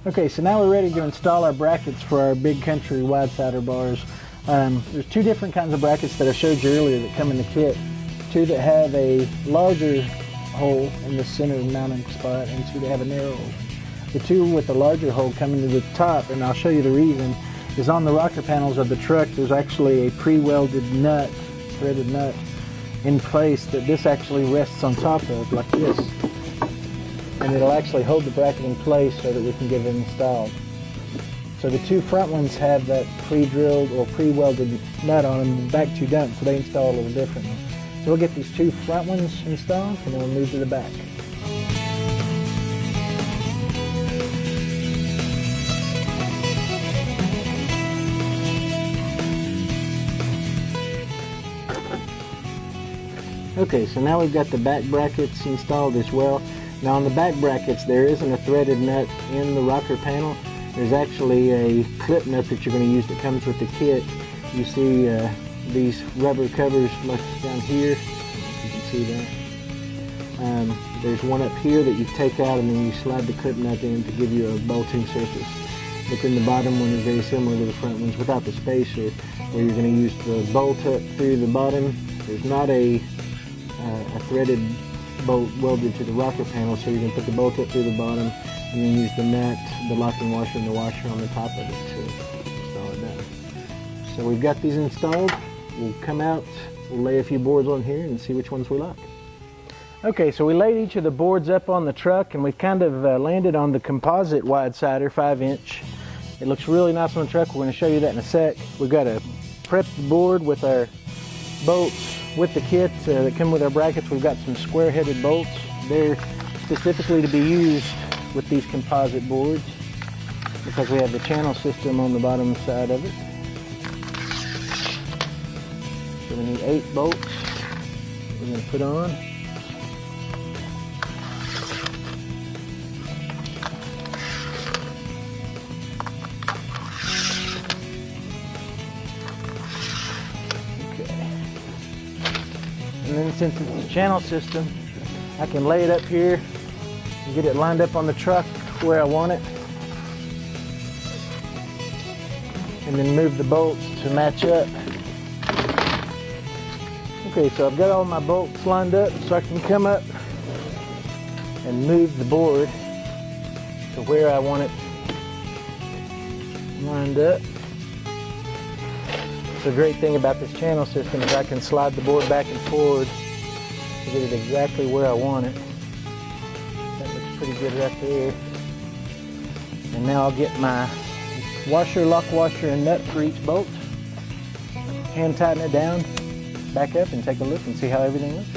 Okay, so now we're ready to install our brackets for our Big Country WIDESIDER bars. There's two different kinds of brackets that I showed you earlier that come in the kit. Two that have a larger hole in the center mounting spot and two that have a narrow hole. The two with the larger hole coming to the top, and I'll show you the reason, is on the rocker panels of the truck there's actually a pre-welded nut, threaded nut, in place that this actually rests on top of, like this. And it'll actually hold the bracket in place so that we can get it installed. So the two front ones have that pre-drilled or pre-welded nut on them, the back two don't, so they install a little differently. So we'll get these two front ones installed and then we'll move to the back. Okay, so now we've got the back brackets installed as well. Now on the back brackets there isn't a threaded nut in the rocker panel. There's actually a clip nut that you're going to use that comes with the kit. You see these rubber covers left down here, if you can see that. There's one up here that you take out and then you slide the clip nut in to give you a bolting surface. But then the bottom one is very similar to the front ones without the spacer, where you're going to use the bolt up through the bottom. There's not a threaded bolt welded to the rocker panel, so you can put the bolt up through the bottom and then use the nut, the locking washer, and the washer on the top of it to install it down. So we've got these installed. We'll come out, we'll lay a few boards on here and see which ones we like. Okay, so we laid each of the boards up on the truck and we've kind of landed on the Composite WIDESIDER 5-inch. It looks really nice on the truck. We're going to show you that in a sec. We've got to prep the board with our bolts. With the kit that come with our brackets, we've got some square-headed bolts. They're specifically to be used with these composite boards because we have the channel system on the bottom side of it. So we need 8 bolts we're going to put on. And then since it's a channel system, I can lay it up here and get it lined up on the truck where I want it. And then move the bolts to match up. Okay, so I've got all my bolts lined up so I can come up and move the board to where I want it lined up. The great thing about this channel system is I can slide the board back and forward to get it exactly where I want it. That looks pretty good right there. And now I'll get my washer, lock washer, and nut for each bolt. Hand tighten it down, back up and take a look and see how everything looks.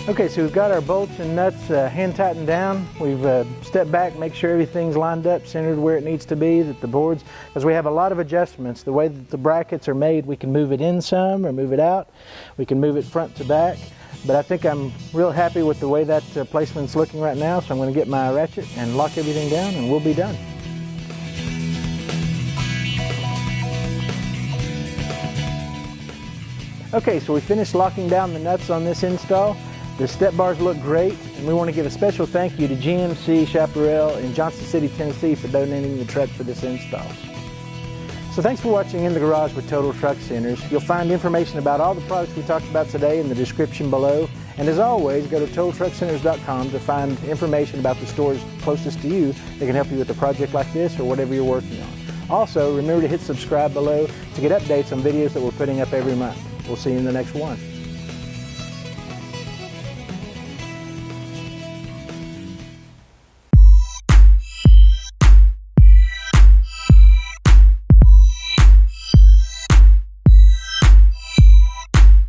Okay, so we've got our bolts and nuts hand tightened down. We've stepped back, make sure everything's lined up, centered where it needs to be, that the boards, because we have a lot of adjustments. The way that the brackets are made, we can move it in some or move it out. We can move it front to back. But I think I'm real happy with the way that placement's looking right now, so I'm going to get my ratchet and lock everything down and we'll be done. Okay, so we finished locking down the nuts on this install. The step bars look great, and we want to give a special thank you to GMC Chaparral in Johnson City, Tennessee for donating the truck for this install. So thanks for watching In the Garage with Total Truck Centers. You'll find information about all the products we talked about today in the description below. And as always, go to TotalTruckCenters.com to find information about the stores closest to you that can help you with a project like this or whatever you're working on. Also, remember to hit subscribe below to get updates on videos that we're putting up every month. We'll see you in the next one.